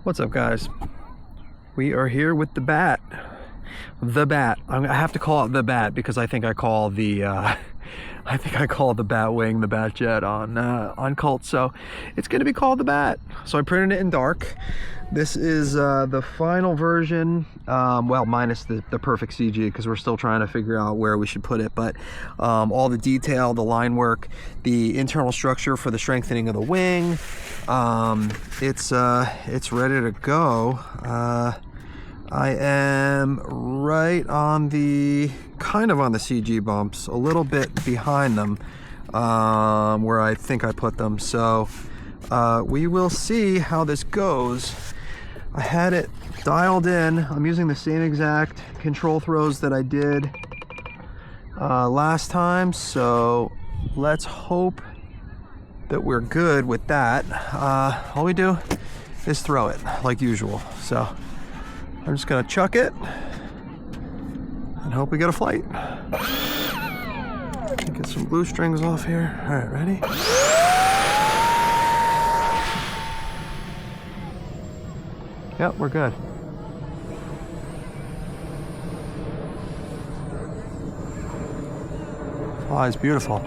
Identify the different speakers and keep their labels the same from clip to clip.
Speaker 1: What's up, guys? We are here with the Bat. The Bat. I have to call it the Bat because I think I call the the Batwing the Batjet on Cult, so it's going to be called the Bat. So I printed it in dark. This is the final version, well, minus the perfect CG, because we're still trying to figure out where we should put it, but all the detail, the line work, the internal structure for the strengthening of the wing, it's ready to go. I am right on the, kind of on the CG bumps, a little bit behind them, where I think I put them. So we will see how this goes. I had it dialed in. I'm using the same exact control throws that I did last time. So let's hope that we're good with that. All we do is throw it like usual. So I'm just gonna chuck it and hope we get a flight. Get some blue strings off here. All right, ready? Yep, we're good. Flies beautiful.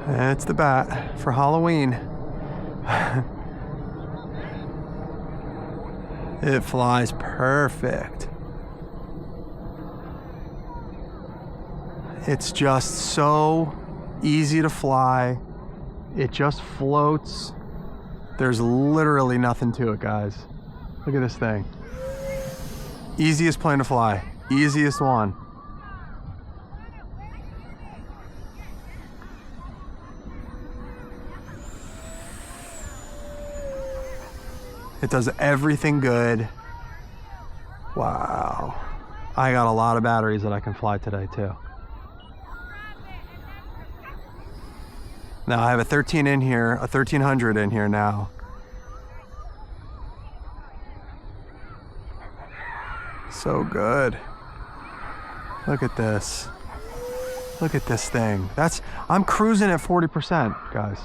Speaker 1: It's the Bat for Halloween. It flies perfect. It's just so easy to fly. It just floats. There's literally nothing to it, guys. Look at this thing. Easiest plane to fly. Easiest one. It does everything good. Wow. I got a lot of batteries that I can fly today too. Now I have a 13 in here, a 1300 in here now. So good. Look at this. Look at this thing. I'm cruising at 40%, guys.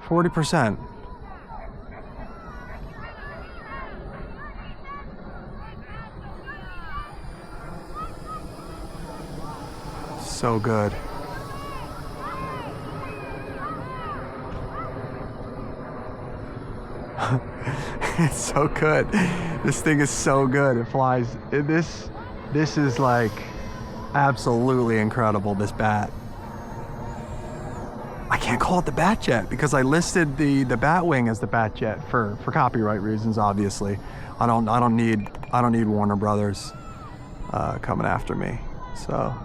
Speaker 1: 40%. So good. It's so good. This thing is so good. It flies. This is like absolutely incredible, this Bat. I can't call it the Batjet because I listed the Batwing as the Batjet for copyright reasons, obviously. I don't need Warner Brothers coming after me. So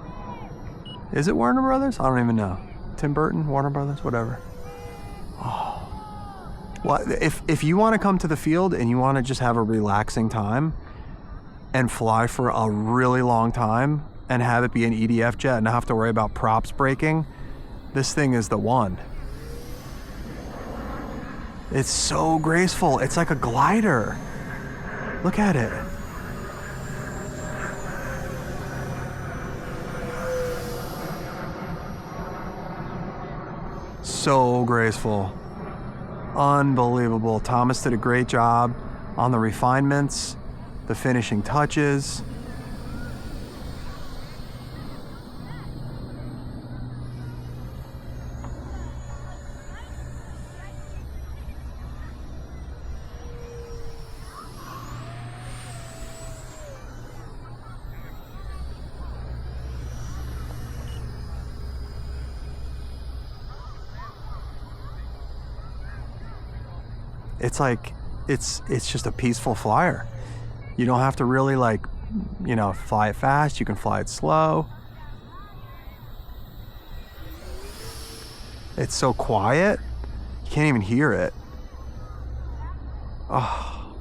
Speaker 1: is it Warner Brothers? I don't even know. Tim Burton, Warner Brothers, whatever. Oh. Well, if you want to come to the field and you want to just have a relaxing time and fly for a really long time and have it be an EDF jet and not have to worry about props breaking, this thing is the one. It's so graceful. It's like a glider. Look at it. So graceful. Unbelievable. Thomas did a great job on the refinements, the finishing touches. It's like, it's just a peaceful flyer. You don't have to really fly it fast. You can fly it slow. It's so quiet. You can't even hear it. Oh.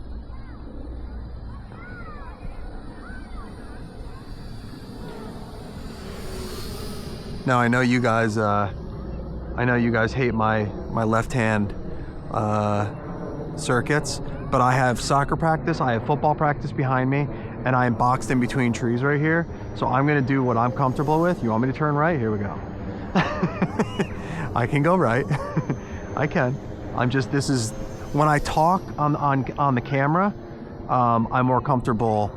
Speaker 1: Now I know you guys hate my left hand circuits, but I have soccer practice, I have football practice behind me, and I am boxed in between trees right here. So I'm gonna do what I'm comfortable with. You want me to turn right? Here we go. I can go right. I can. This is, when I talk on the camera, I'm more comfortable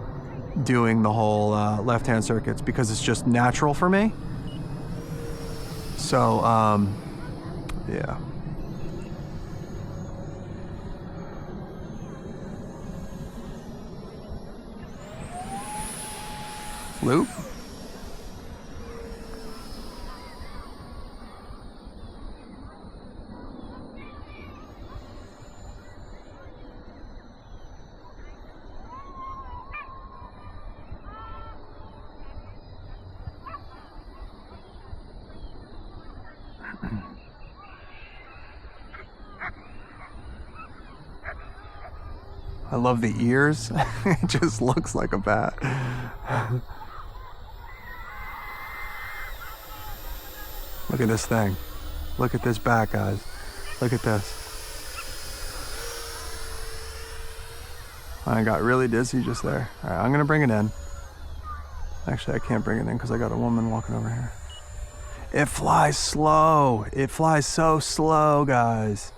Speaker 1: doing the whole left-hand circuits because it's just natural for me. So, yeah. Loop. I love the ears. It just looks like a bat. Look at this thing. Look at this bat, guys. Look at this. I got really dizzy just there. All right, I'm gonna bring it in. Actually, I can't bring it in because I got a woman walking over here. It flies slow. It flies so slow, guys.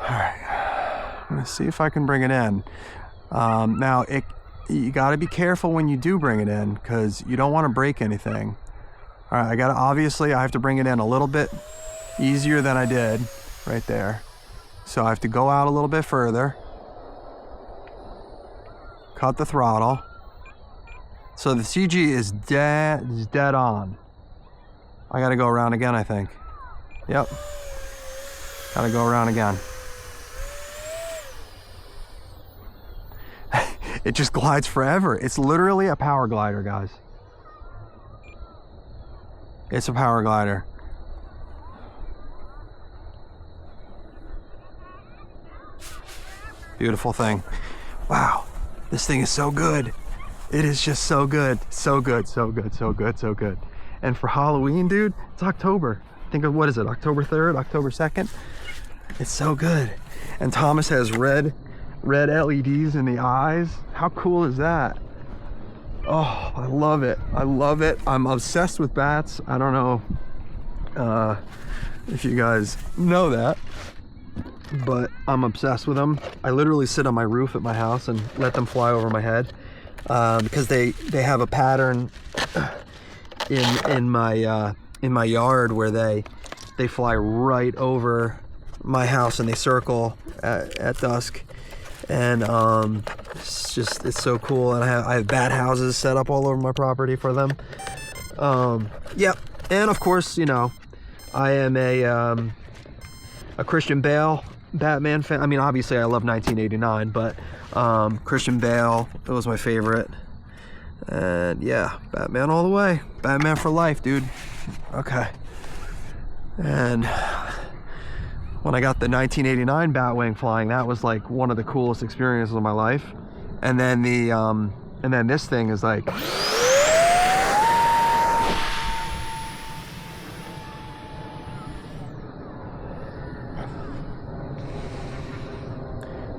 Speaker 1: All right, I'm gonna see if I can bring it in. Now, you gotta be careful when you do bring it in because you don't want to break anything. All right, I have to bring it in a little bit easier than I did right there. So I have to go out a little bit further. Cut the throttle. So the CG is dead on. I gotta go around again, I think. Yep. Gotta go around again. It just glides forever. It's literally a power glider, guys. It's a power glider. Beautiful thing. Wow, this thing is so good. It is just so good. So good, so good, so good, so good. And for Halloween, dude, it's October. Think of, what is it, October 3rd, October 2nd? It's so good. And Thomas has red LEDs in the eyes. How cool is that? Oh, I love it. I love it. I'm obsessed with bats. I don't know if you guys know that, but I'm obsessed with them. I literally sit on my roof at my house and let them fly over my head because they have a pattern in my yard where they fly right over my house and they circle at dusk. And it's so cool. And I have bat houses set up all over my property for them. Yep. And of course, you know, I am a Christian Bale Batman fan. I mean, obviously I love 1989, but Christian Bale, it was my favorite. And yeah, Batman all the way. Batman for life, dude. Okay. And when I got the 1989 Batwing flying, that was like one of the coolest experiences of my life. And then this thing is like,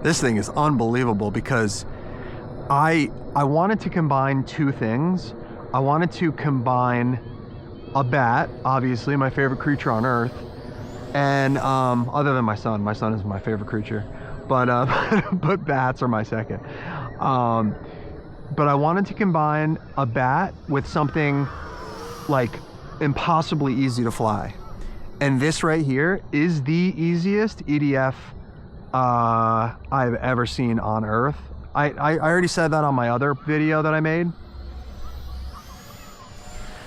Speaker 1: this thing is unbelievable because I wanted to combine two things. I wanted to combine a bat, obviously my favorite creature on earth, and other than my son is my favorite creature, but but bats are my second. But I wanted to combine a bat with something like impossibly easy to fly, and this right here is the easiest EDF I've ever seen on earth. I already said that on my other video that I made.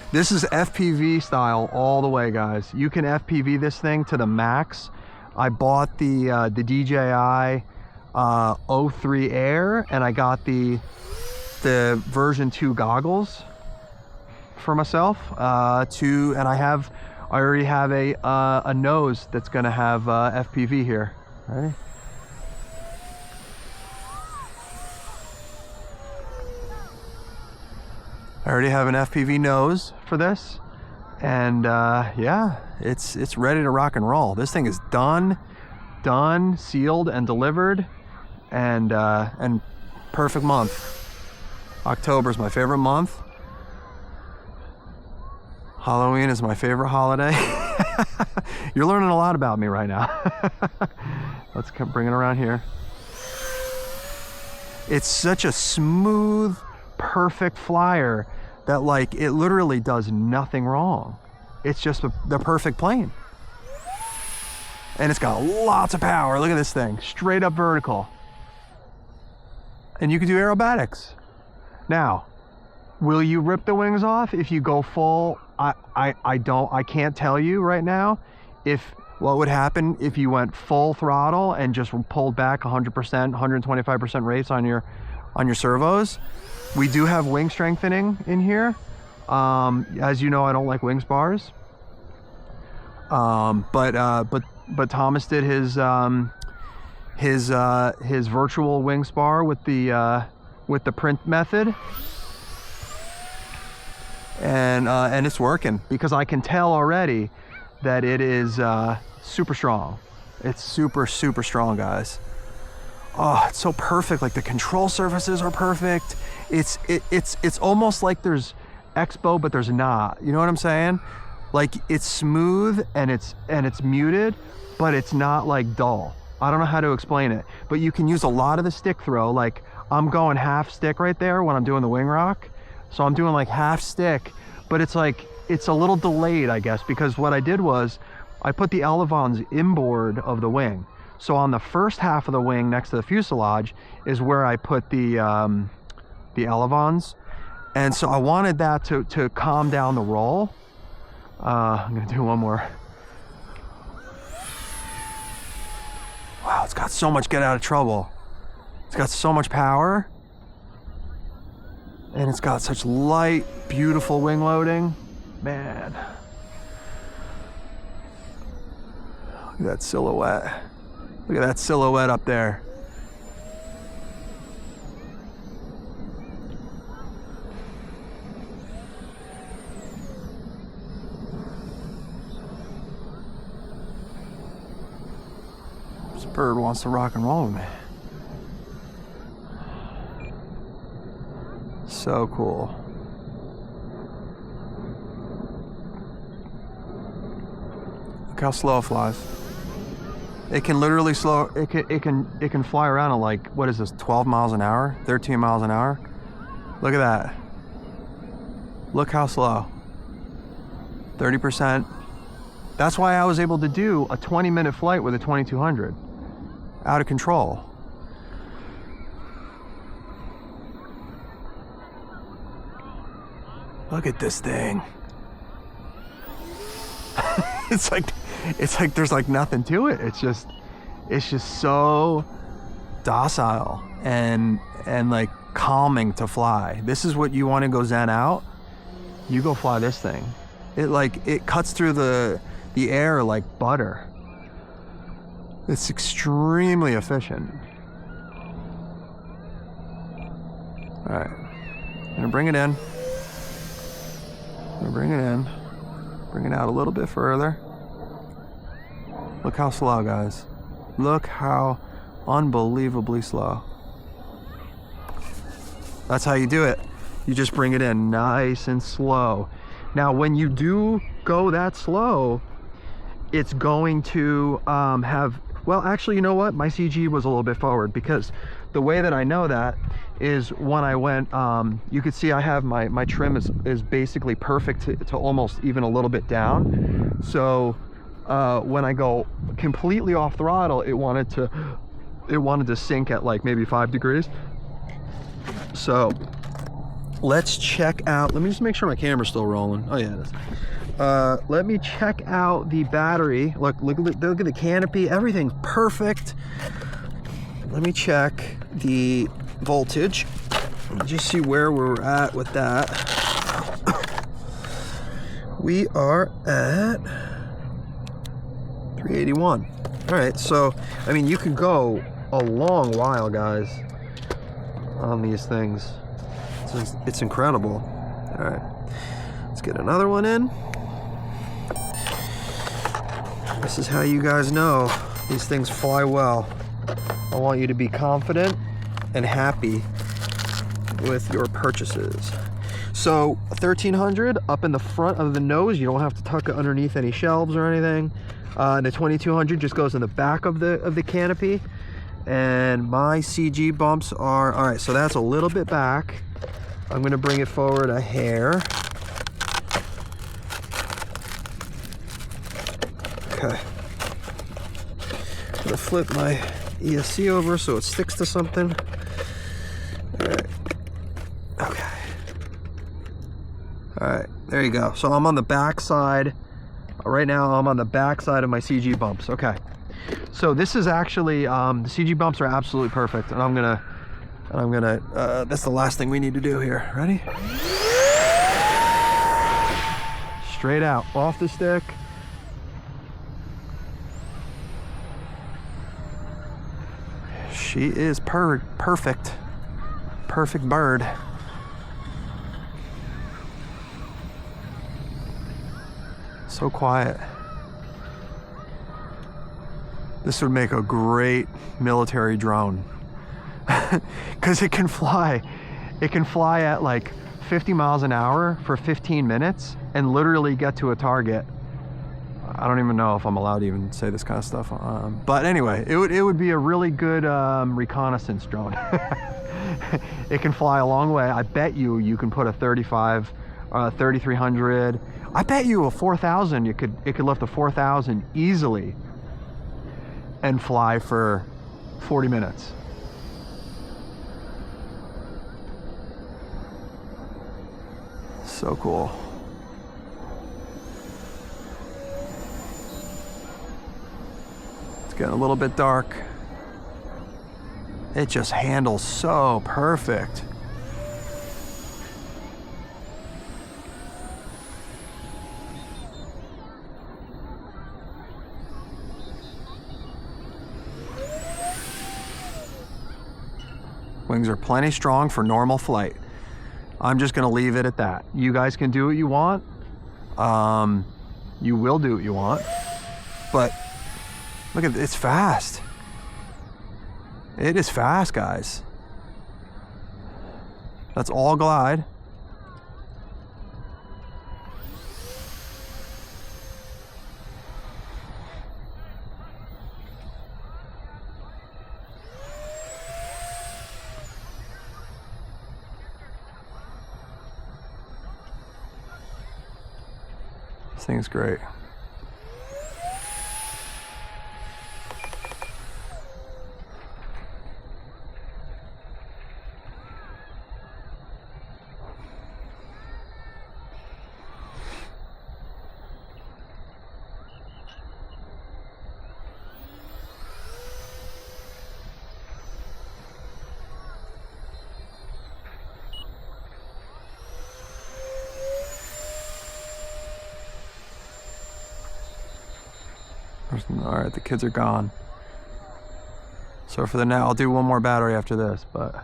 Speaker 1: This is FPV style all the way, guys. You can FPV this thing to the max. I bought the DJI 03 Air, and I got the version 2 goggles for myself. And I already have a nose that's gonna have FPV here. Ready? I already have an FPV nose for this, and yeah, it's ready to rock and roll. This thing is done, sealed, and delivered, and perfect month. October is my favorite month. Halloween is my favorite holiday. You're learning a lot about me right now. Let's bring it around here. It's such a smooth, perfect flyer that like it literally does nothing wrong. It's just the perfect plane. And it's got lots of power. Look at this thing, straight up vertical. And you can do aerobatics. Now, will you rip the wings off if you go full? I can't tell you right now what would happen if you went full throttle and just pulled back 100%, 125% rates on your servos. We do have wing strengthening in here. As you know, I don't like wing spars. But Thomas did his virtual wing spar with the print method, and it's working because I can tell already that it is super strong. It's super strong, guys. Oh, it's so perfect. Like the control surfaces are perfect. It's almost like there's expo, but there's not. You know what I'm saying? Like it's smooth and it's muted, but it's not like dull. I don't know how to explain it, but you can use a lot of the stick throw. Like I'm going half stick right there when I'm doing the wing rock. So I'm doing like half stick, but it's like, it's a little delayed, I guess, because what I did was I put the elevons inboard of the wing. So on the first half of the wing next to the fuselage is where I put the elevons. And so I wanted that to calm down the roll. I'm gonna do one more. Wow, it's got so much get out of trouble. It's got so much power. And it's got such light, beautiful wing loading. Man. Look at that silhouette. Look at that silhouette up there. This bird wants to rock and roll with me. So cool. Look how slow it flies. It can literally slow. It can fly around at like, what is this? 12 miles an hour, 13 miles an hour. Look at that. Look how slow. 30%. That's why I was able to do a 20-minute flight with a 2200. Out of control. Look at this thing. It's like there's like nothing to it. It's just so docile and like calming to fly. This is what you want to go zen out. You go fly this thing. It cuts through the air like butter. It's extremely efficient. All right, I'm gonna bring it in. Bring it out a little bit further. Look how slow, guys. Look how unbelievably slow. That's how you do it. You just bring it in nice and slow. Now, when you do go that slow, it's going to have, well, actually, you know what? My CG was a little bit forward because the way that I know that is when I went, you could see I have my trim is basically perfect to almost even a little bit down. So when I go completely off throttle, it wanted to sink at like maybe 5 degrees. So let's check out, let me just make sure my camera's still rolling. Oh yeah, it is. Let me check out the battery. Look at the canopy, everything's perfect. Let me check the voltage. Just see where we're at with that. We are at 381. All right, so I mean, you can go a long while, guys, on these things. It's incredible. All right, let's get another one in. This is how you guys know these things fly well. I want you to be confident and happy with your purchases. So 1300 up in the front of the nose. You don't have to tuck it underneath any shelves or anything. And the 2200 just goes in the back of the canopy. And my CG bumps are, all right, so that's a little bit back. I'm gonna bring it forward a hair. Okay. I'm gonna flip my ESC over so it sticks to something. All right. Okay. All right, there you go. So I'm on the back side. Right now I'm on the back side of my CG bumps. Okay. So this is actually, the CG bumps are absolutely perfect. And I'm gonna, that's the last thing we need to do here. Ready? Straight out, off the stick. She is perfect. Perfect bird. So quiet. This would make a great military drone because it can fly. It can fly at like 50 miles an hour for 15 minutes and literally get to a target. I don't even know if I'm allowed to even say this kind of stuff. But anyway, it would be a really good reconnaissance drone. It can fly a long way. I bet you can put a 35, 3300. I bet you a 4000. It could lift a 4000 easily and fly for 40 minutes. So cool. It's getting a little bit dark. It just handles so perfect. Wings are plenty strong for normal flight. I'm just gonna leave it at that. You guys can do what you want. You will do what you want. But look at it's fast. It is fast, guys. That's all glide. This thing's great. All right, the kids are gone. So for the now, I'll do one more battery after this, but.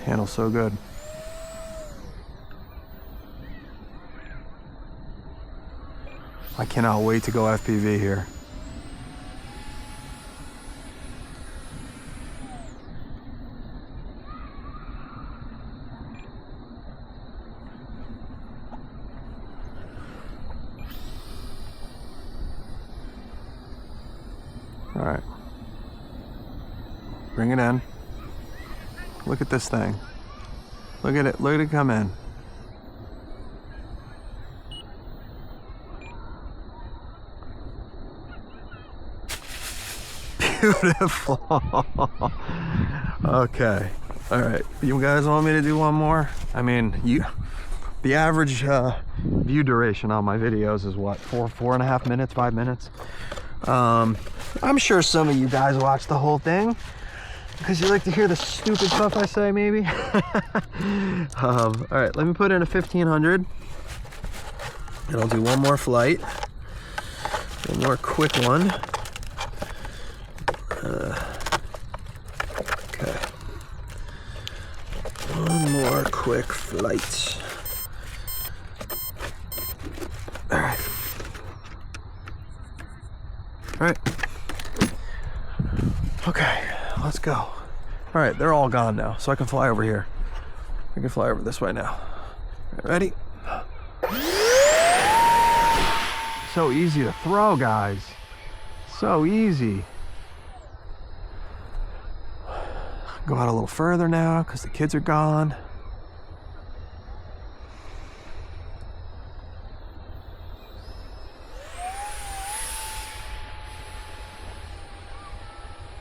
Speaker 1: Handles so good. I cannot wait to go FPV here. All right. Bring it in. Look at this thing. Look at it. Look at it come in. Beautiful. Okay. All right. You guys want me to do one more? I mean, the average view duration on my videos is what, 4.5 minutes, 5 minutes. I'm sure some of you guys watch the whole thing because you like to hear the stupid stuff I say, maybe. All right, let me put in a 1500 and I'll do one more flight, one more quick one. Okay. more quick flights. All right. All right. Okay, let's go. All right, they're all gone now, so I can fly over here. I can fly over this way now. Ready? So easy to throw, guys. So easy. Go out a little further now because the kids are gone.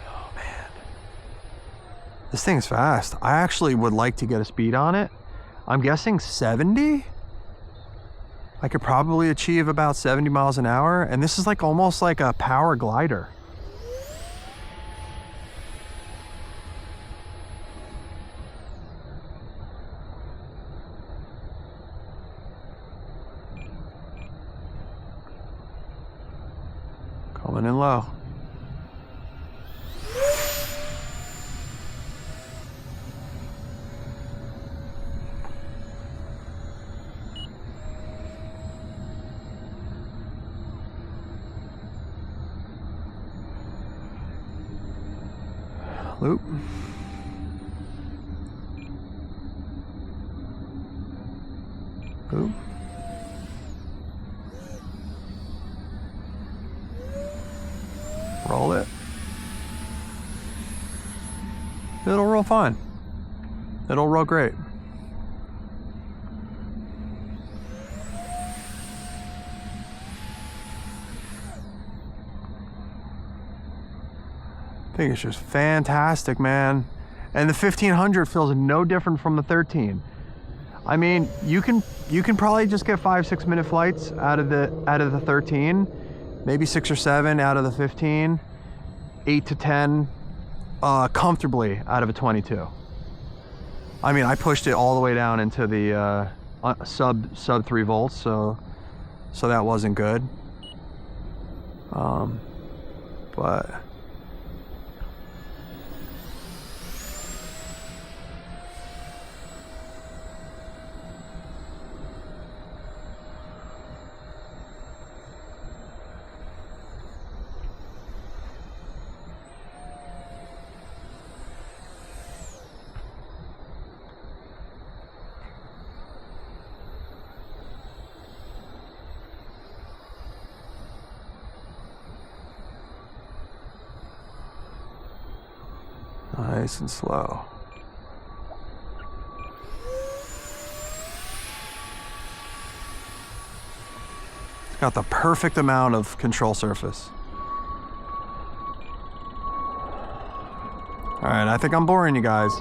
Speaker 1: Oh man. This thing's fast. I actually would like to get a speed on it. I'm guessing 70? I could probably achieve about 70 miles an hour, and this is like almost like a power glider. Coming in low. Loop. Loop. Roll it. It'll roll fine. It'll roll great. I think it's just fantastic, man. And the 1500 feels no different from the 13. I mean, you can probably just get 5-6 minute flights out of the 13, maybe 6 or 7 out of the 15, 8 to 10 comfortably out of a 22. I mean, I pushed it all the way down into the sub 3 volts, so that wasn't good. But nice and slow. It's got the perfect amount of control surface. All right, I think I'm boring you guys.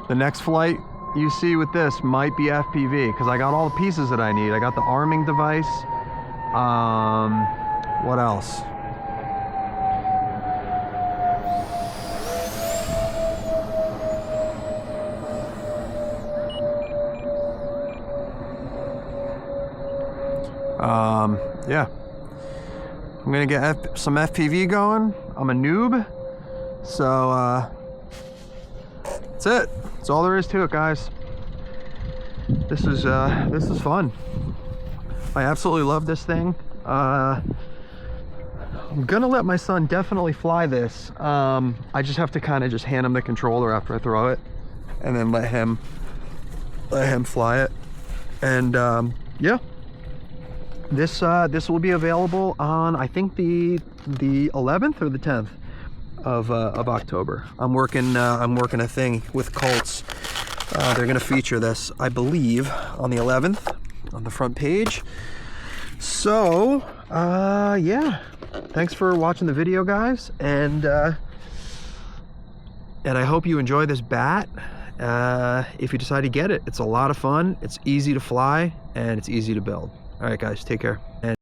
Speaker 1: The next flight you see with this might be FPV because I got all the pieces that I need. I got the arming device. What else? Yeah, I'm gonna get some FPV going. I'm a noob, so that's it. That's all there is to it, guys. This is fun. I absolutely love this thing. I'm gonna let my son definitely fly this. I just have to kind of just hand him the controller after I throw it, and then let him fly it. And yeah. This will be available on, I think, the 11th or the 10th of October. I'm working a thing with Colts. They're gonna feature this, I believe, on the 11th on the front page. So yeah, thanks for watching the video, guys, and I hope you enjoy this bat. If you decide to get it, it's a lot of fun. It's easy to fly and it's easy to build. All right, guys, take care. And